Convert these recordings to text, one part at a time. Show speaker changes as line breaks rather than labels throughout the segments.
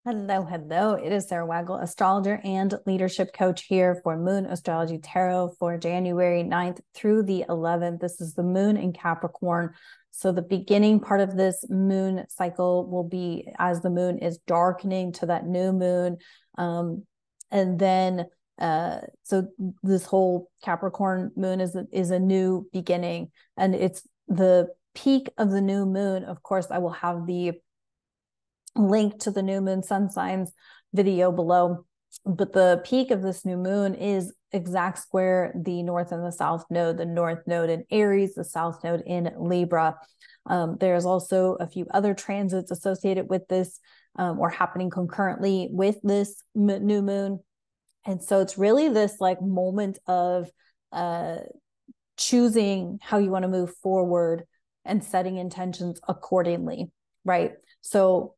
Hello, hello. It is Sarah Waggle, astrologer and leadership coach here for Moon Astrology Tarot for January 9th through the 11th. This is the moon in Capricorn. So the beginning part of this moon cycle will be as the moon is darkening to that new moon. And then so this whole Capricorn moon is a new beginning, and it's the peak of the new moon. Of course, I will have the link to the new moon sun signs video below, but the peak of this new moon is exact square the north and the south node, the north node in Aries, the south node in Libra. There's also a few other transits associated with this or happening concurrently with this new moon. And so it's really this like moment of choosing how you want to move forward and setting intentions accordingly, right? So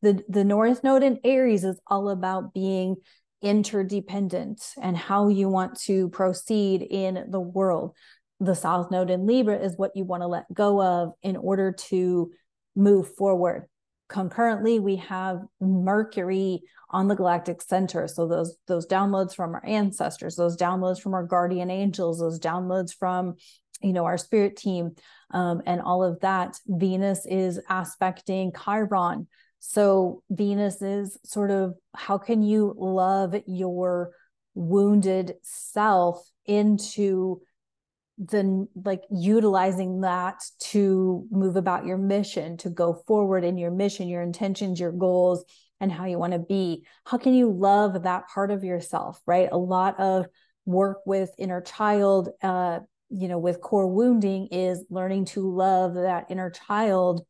the North Node in Aries is all about being interdependent and how you want to proceed in the world. The South Node in Libra is what you want to let go of in order to move forward. Concurrently, we have Mercury on the galactic center. So those downloads from our ancestors, those downloads from our guardian angels, those downloads from our spirit team, and all of that. Venus is aspecting Chiron. So Venus is sort of, how can you love your wounded self into utilizing that to move about your mission, to go forward in your mission, your intentions, your goals, and how you want to be. How can you love that part of yourself, right? A lot of work with inner child, with core wounding is learning to love that inner child,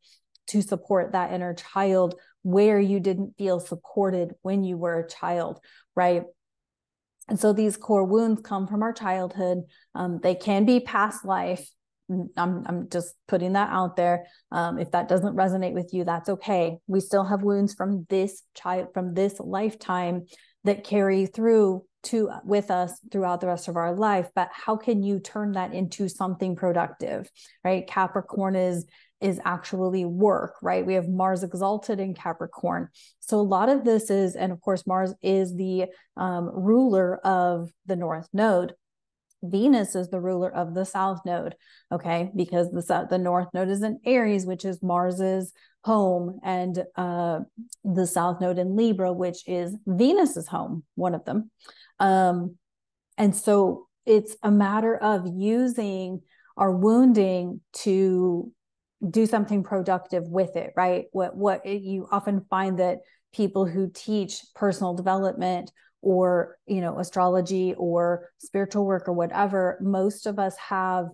to support that inner child where you didn't feel supported when you were a child, right? And so these core wounds come from our childhood. They can be past life. I'm just putting that out there. If that doesn't resonate with you, that's okay. We still have wounds from this lifetime that carry through with us throughout the rest of our life. But how can you turn that into something productive, right? Capricorn is actually work, right? We have Mars exalted in Capricorn. So a lot of this is, and of course, Mars is the ruler of the North Node. Venus is the ruler of the South Node, okay? Because the North Node is in Aries, which is Mars's home, and the South Node in Libra, which is Venus's home, one of them. And so it's a matter of using our wounding to do something productive with it, right? What you often find that people who teach personal development or astrology or spiritual work or whatever, most of us have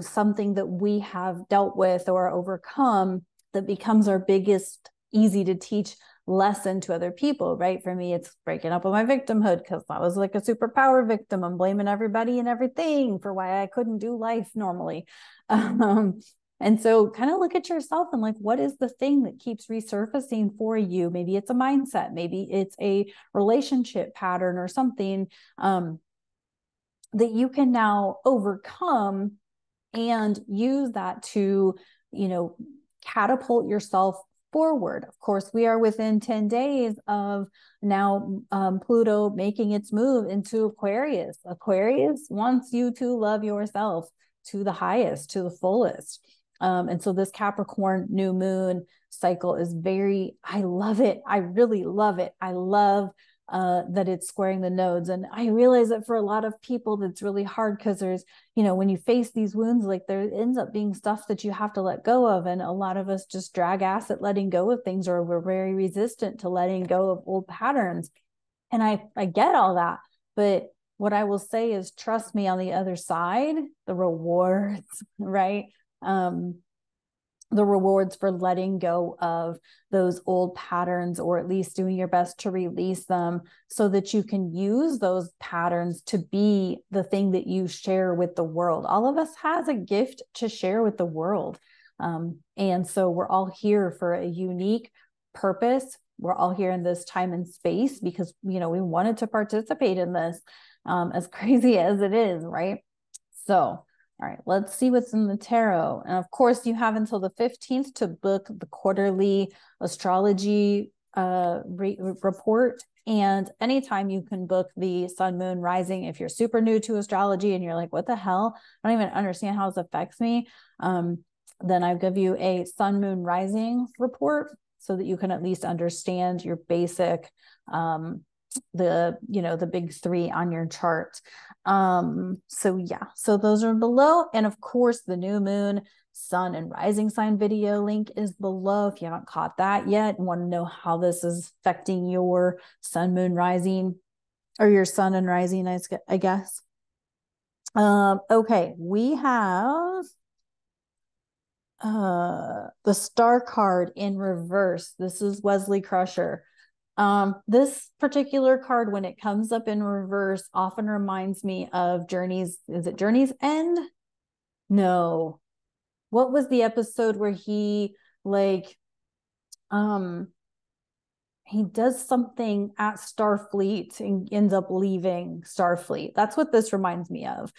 something that we have dealt with or overcome that becomes our biggest easy to teach lesson to other people, right? For me, it's breaking up with my victimhood, because I was like a superpower victim. I'm blaming everybody and everything for why I couldn't do life normally. And so kind of look at yourself and like, what is the thing that keeps resurfacing for you? Maybe it's a mindset, maybe it's a relationship pattern or something that you can now overcome and use that to, catapult yourself forward. Of course, we are within 10 days of now Pluto making its move into Aquarius. Aquarius wants you to love yourself to the highest, to the fullest. And so this Capricorn new moon cycle is I love it. I really love it. I love that it's squaring the nodes. And I realize that for a lot of people, that's really hard, because there's, when you face these wounds, like there ends up being stuff that you have to let go of. And a lot of us just drag ass at letting go of things, or we're very resistant to letting go of old patterns. And I get all that. But what I will say is, trust me, on the other side, the rewards, right? The rewards for letting go of those old patterns, or at least doing your best to release them, so that you can use those patterns to be the thing that you share with the world. All of us has a gift to share with the world. And so we're all here for a unique purpose. We're all here in this time and space because, we wanted to participate in this, as crazy as it is, right? So All right, let's see what's in the tarot. And of course, you have until the 15th to book the quarterly astrology report. And anytime you can book the sun, moon, rising, if you're super new to astrology and you're like, what the hell? I don't even understand how this affects me. Then I give you a sun, moon, rising report so that you can at least understand your basic, the big three on your chart. So yeah, so those are below. And of course, the new moon, sun, and rising sign video link is below if you haven't caught that yet and want to know how this is affecting your sun, moon, rising, or your sun and rising, I guess. Okay, we have the star card in reverse. This is Wesley Crusher. This particular card, when it comes up in reverse, often reminds me of Journey's, is it Journey's End? No. What was the episode where he he does something at Starfleet and ends up leaving Starfleet? That's what this reminds me of,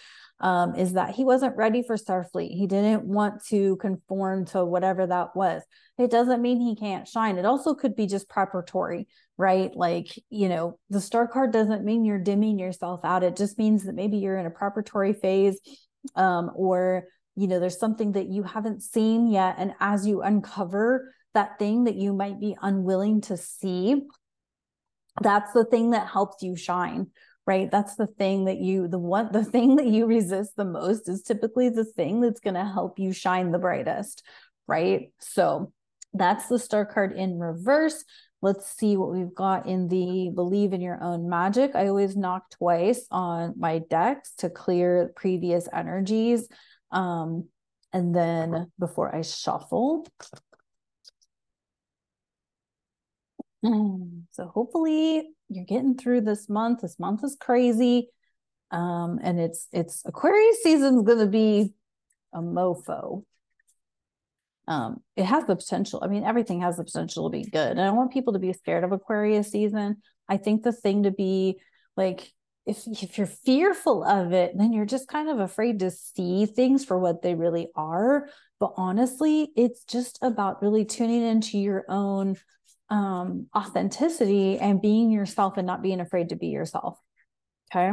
is that he wasn't ready for Starfleet. He didn't want to conform to whatever that was. It doesn't mean he can't shine. It also could be just preparatory, right? The star card doesn't mean you're dimming yourself out. It just means that maybe you're in a preparatory phase, or there's something that you haven't seen yet. And as you uncover that thing that you might be unwilling to see, that's the thing that helps you shine, right? That's the thing that the thing that you resist the most is typically the thing that's going to help you shine the brightest, right? So that's the star card in reverse. Let's see what we've got in the believe in your own magic. I always knock twice on my decks to clear previous energies. And then before I shuffle. So hopefully you're getting through this month. This month is crazy. And it's Aquarius season is going to be a mofo. It has the potential. I mean, everything has the potential to be good. And I don't want people to be scared of Aquarius season. I think the thing to be if you're fearful of it, then you're just kind of afraid to see things for what they really are. But honestly, it's just about really tuning into your own authenticity and being yourself and not being afraid to be yourself. Okay.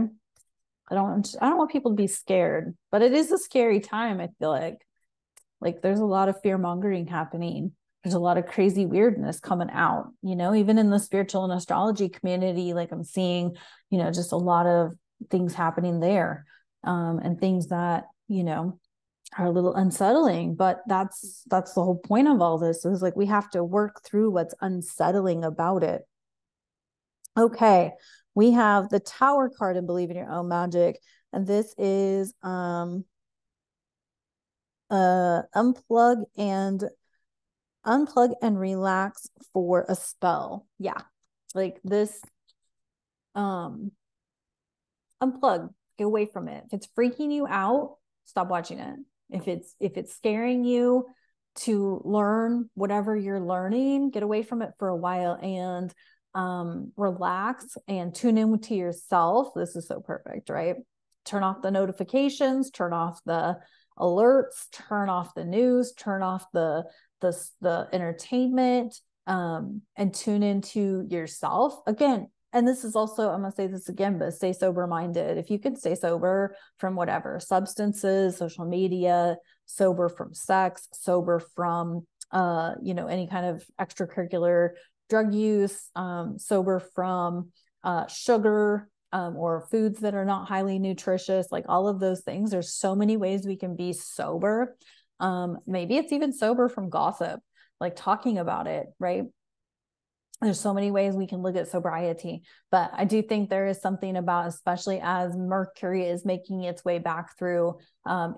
I don't want people to be scared, but it is a scary time. I feel like there's a lot of fear mongering happening. There's a lot of crazy weirdness coming out, even in the spiritual and astrology community. Like I'm seeing, just a lot of things happening there, and things that, are a little unsettling, but that's the whole point of all this is we have to work through what's unsettling about it. Okay. We have the Tower card in Believe in Your Own Magic. And this is, unplug and relax for a spell. Yeah. This, unplug, get away from it. If it's freaking you out, stop watching it. If it's scaring you to learn whatever you're learning, get away from it for a while and relax and tune in to yourself. This is so perfect, right? Turn off the notifications, turn off the alerts, turn off the news, turn off the entertainment, and tune into yourself again. And this is also, I'm going to say this again, but stay sober minded. If you can stay sober from whatever, substances, social media, sober from sex, sober from, any kind of extracurricular drug use, sober from sugar, or foods that are not highly nutritious, all of those things. There's so many ways we can be sober. Maybe it's even sober from gossip, talking about it, right? There's so many ways we can look at sobriety, but I do think there is something about, especially as Mercury is making its way back through,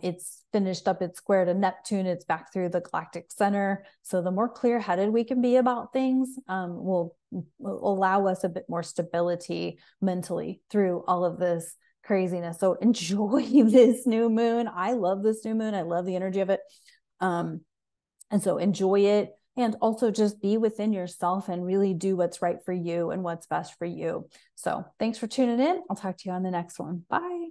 it's finished up its square to Neptune, it's back through the galactic center. So the more clear-headed we can be about things, will allow us a bit more stability mentally through all of this craziness. So enjoy this new moon. I love this new moon. I love the energy of it. And so enjoy it. And also just be within yourself and really do what's right for you and what's best for you. So thanks for tuning in. I'll talk to you on the next one. Bye.